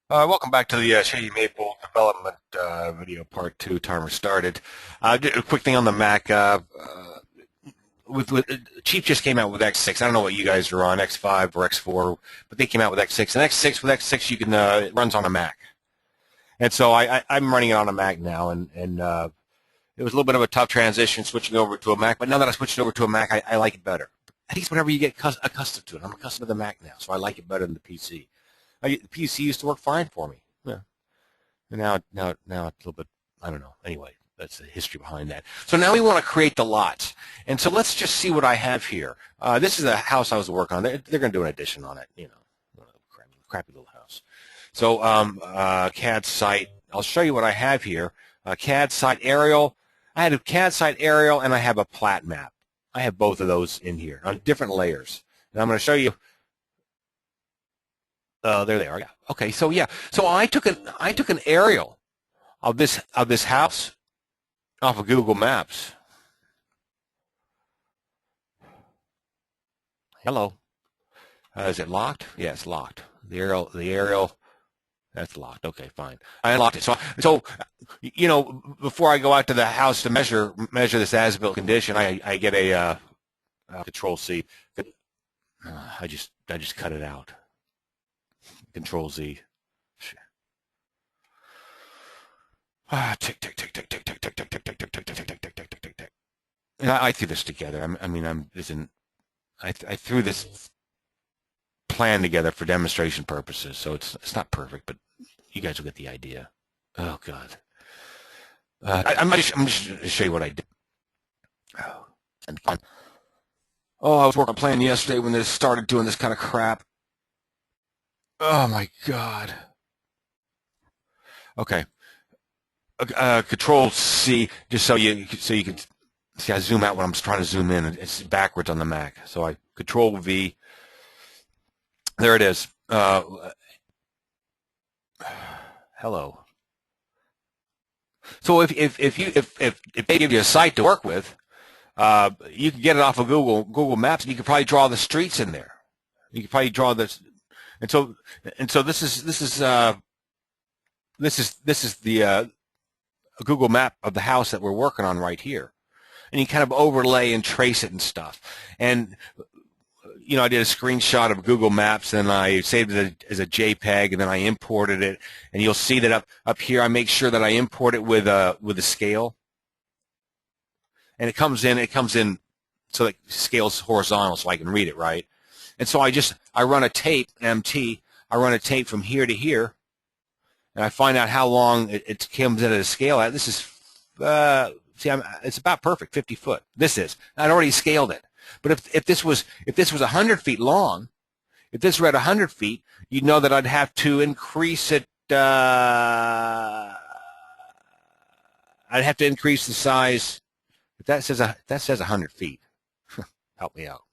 Welcome back to the Shady Maple development video part two. Timer started. A quick thing on the Mac. With Chief just came out with X6. I don't know what you guys are on, X5 or X4, but they came out with X6. And X6 with X6, you can it runs on a Mac. And so I'm running it on a Mac now, and it was a little bit of a tough transition switching over to a Mac. But now that I switched over to a Mac, I like it better. I think it's whenever you get accustomed to it. I'm accustomed to the Mac now, so I like it better than the PC. The PC used to work fine for me. Yeah. And now it's a little bit, I don't know. Anyway, that's the history behind that. So now we want to create the lots. And so let's just see what I have here. This is a house I was working on. They're going to do an addition on it, you know, crappy little house. So CAD site, I'll show you what I have here. CAD site aerial. I had a CAD site aerial and I have a plat map. I have both of those in here on different layers. And I'm going to show you. There they are. Yeah. Okay. So yeah. So I took an aerial of this house off of Google Maps. Hello. Is it locked? Yeah, it's locked. The aerial. That's locked. Okay, fine. I unlocked it. So you know, before I go out to the house to measure this as-built condition, I get a Control C. I just cut it out. Control Z. Tick, tick, tick, tick, tick, tick, tick, tick, tick, tick, tick, tick, tick, tick, tick, tick, tick, tick, tick. I threw this together. I threw this plan together for demonstration purposes, so it's not perfect, but you guys will get the idea. Oh God. I'm just going to show you what I did. Oh, and fun. Oh, I was working on a plan yesterday when they started doing this kind of crap. Oh my God. Okay. Control C, just so you can see. I zoom out when I'm trying to zoom in. It's backwards on the Mac. So I Control V. There it is. Hello. So if they give you a site to work with, you can get it off of Google Maps, and you can probably draw the streets in there. You can probably draw this, and so this is the Google map of the house that we're working on right here. And you kind of overlay and trace it and stuff. And, you know, I did a screenshot of Google Maps and I saved it as a JPEG and then I imported it. And you'll see that up here, I make sure that I import it with a scale. And it comes in so it scales horizontal so I can read it, right? And so I run a tape, MT, I run a tape from here to here. And I find out how long it comes in at a scale at. This is, it's about perfect, 50 foot. This is. I'd already scaled it. But if this was 100 feet long, if this were at 100 feet, you'd know that I'd have to increase it. I'd have to increase the size. If that says 100 feet, help me out.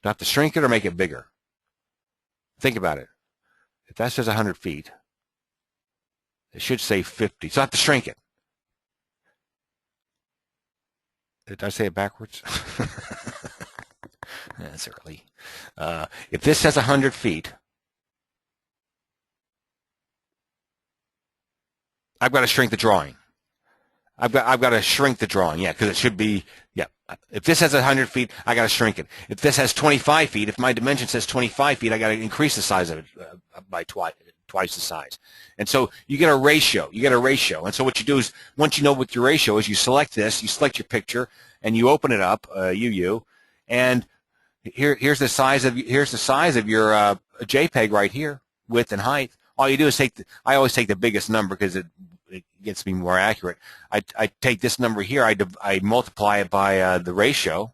Do I have to shrink it or make it bigger? Think about it. If that says 100 feet. It should say 50, so I have to shrink it. Did I say it backwards? That's early. If this says 100 feet, I've got to shrink the drawing. I've got to shrink the drawing, yeah, because it should be, yeah. If this has 100 feet, I got to shrink it. If this has 25 feet, if my dimension says 25 feet, I got to increase the size of it by twice the size. And so you get a ratio. And so what you do is, once you know what your ratio is, you select this, you select your picture, and you open it up, and here's the size of your JPEG right here, width and height. All you do is I always take the biggest number because it gets me more accurate. I take this number here, I multiply it by the ratio,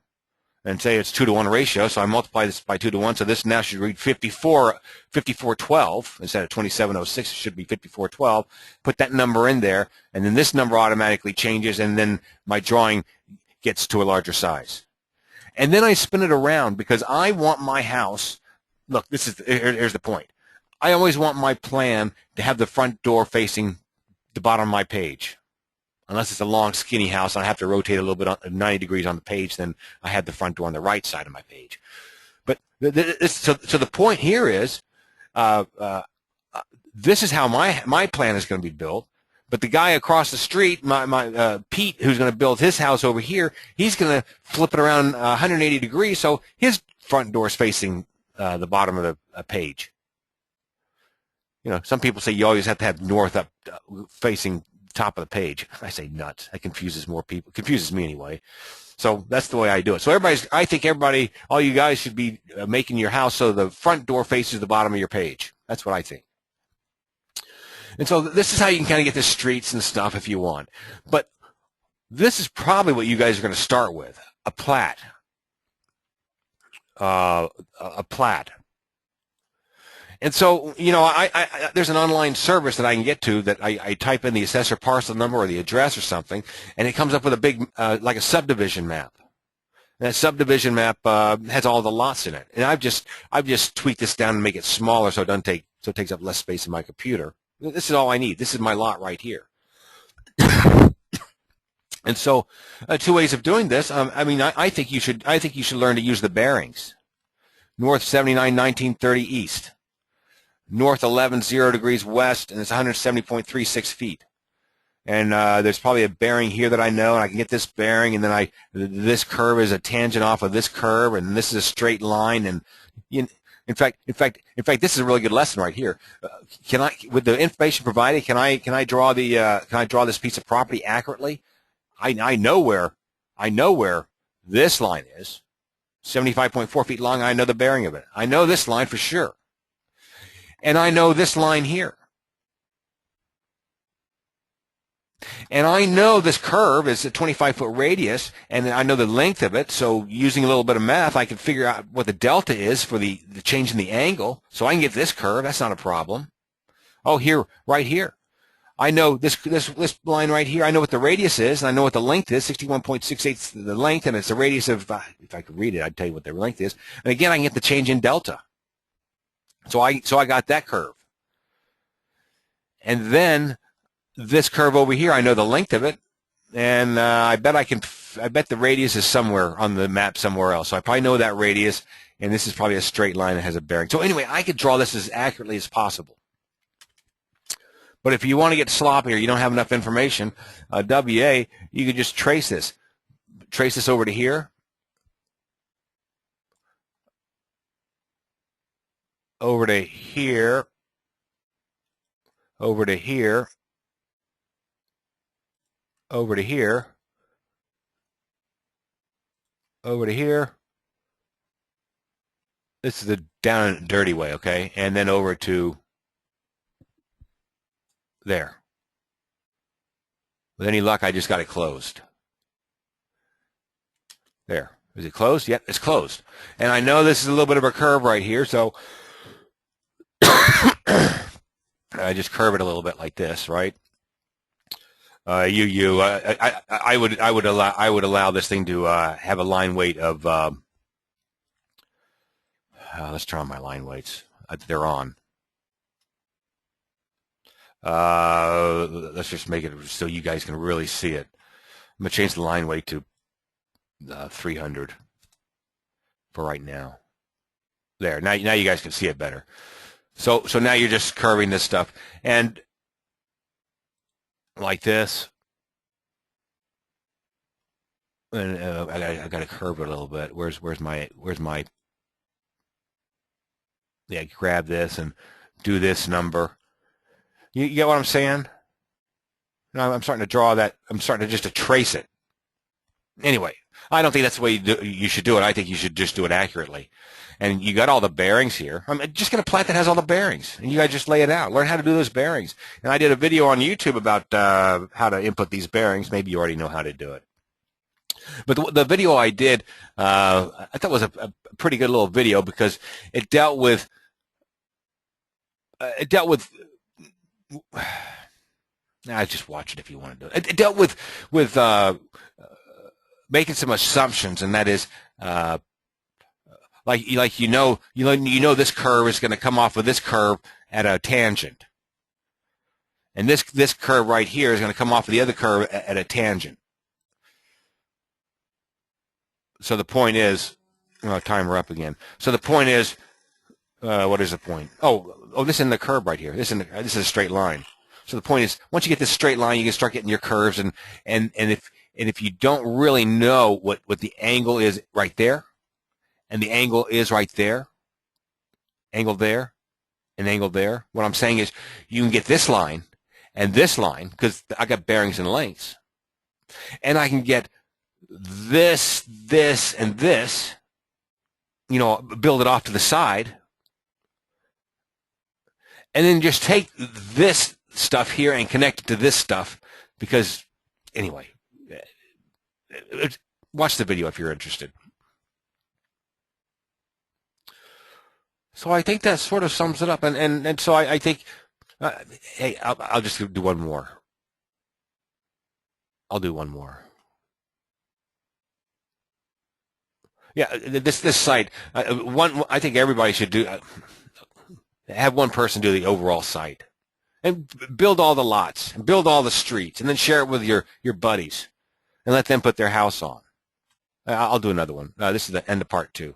and say it's 2-to-1 ratio, so I multiply this by 2-to-1, so this now should read 5412 instead of 2706. It should be 5412. Put that number in there, and then this number automatically changes, and then my drawing gets to a larger size. And then I spin it around because I want my house. Look, here's the point. I always want my plan to have the front door facing the bottom of my page. Unless it's a long, skinny house, and I have to rotate a little bit 90 degrees on the page, then I have the front door on the right side of my page. But so the point here is this is how my plan is going to be built. But the guy across the street, Pete, who's going to build his house over here, he's going to flip it around 180 degrees, so his front door is facing the bottom of the page. You know, some people say you always have to have north up facing top of the page. I say nuts. That confuses more people. Confuses me anyway. So that's the way I do it. So I think everybody, all you guys should be making your house so the front door faces the bottom of your page. That's what I think. And so this is how you can kind of get the streets and stuff if you want. But this is probably what you guys are going to start with, a plat. A plat. And so, you know, there's an online service that I can get to that I type in the assessor parcel number or the address or something, and it comes up with a big, like a subdivision map. And that subdivision map has all the lots in it. And I've just tweaked this down and make it smaller so it takes up less space in my computer. This is all I need. This is my lot right here. And so, two ways of doing this. I think you should learn to use the bearings. North 79, 1930 east. North 11, 0 degrees west, and it's 170.36 feet. And there's probably a bearing here that I know, and I can get this bearing, and then this curve is a tangent off of this curve, and this is a straight line. And in fact, this is a really good lesson right here. Can I, with the information provided, can I draw this piece of property accurately? I know where this line is, 75.4 feet long. I know the bearing of it. I know this line for sure, and I know this line here. And I know this curve is a 25-foot radius, and I know the length of it, so using a little bit of math, I can figure out what the delta is for the change in the angle, so I can get this curve. That's not a problem. Oh, here, right here. I know this line right here. I know what the radius is, and I know what the length is, 61.68 the length, and it's a radius of, if I could read it, I'd tell you what the length is. And again, I can get the change in delta. So I got that curve. And then this curve over here, I know the length of it, and I bet the radius is somewhere on the map somewhere else. So I probably know that radius, and this is probably a straight line that has a bearing. So anyway, I could draw this as accurately as possible. But if you want to get sloppy or you don't have enough information, WA, you could just trace this. Trace this over to here. Over to here. Over to here. Over to here, over to here. This is the down and dirty way, okay? And then over to there. With any luck, I just got it closed. There. Is it closed? Yep, it's closed. And I know this is a little bit of a curve right here, so I just curve it a little bit like this, right? I would allow this thing to have a line weight of let's turn on my line weights. They're on. Let's just make it so you guys can really see it. I'm gonna change the line weight to 300 for right now. There. Now you guys can see it better. So now you're just curving this stuff and like this, and I got to curve it a little bit. Where's my yeah? Grab this and do this number. You get what I'm saying? Now I'm starting to draw that. I'm starting to just to trace it. Anyway, I don't think that's the way you should do it. I think you should just do it accurately. And you got all the bearings here. I'm just going to plat that has all the bearings, and you guys just lay it out. Learn how to do those bearings. And I did a video on YouTube about how to input these bearings. Maybe you already know how to do it. But the video I did, I thought was a pretty good little video because it dealt with just watch it if you want to do it. It dealt with making some assumptions, and that is. Like you know this curve is going to come off of this curve at a tangent, and this curve right here is going to come off of the other curve at a tangent. So the point is, timer up again. So the point is, what is the point? Oh, oh, this isn't the curve right here. This is a straight line. So the point is, once you get this straight line, you can start getting your curves, and if you don't really know what the angle is right there, and the angle is right there, angle there, and angle there, what I'm saying is you can get this line and this line, because I got bearings and lengths, and I can get this, this, and this, you know, build it off to the side, and then just take this stuff here and connect it to this stuff, because anyway, watch the video if you're interested. So I think that sort of sums it up, and so I think, hey, I'll just do one more. I'll do one more. Yeah, this site, I think everybody should do, have one person do the overall site, and build all the lots, and build all the streets, and then share it with your buddies, and let them put their house on. I'll do another one. This is the end of part 2.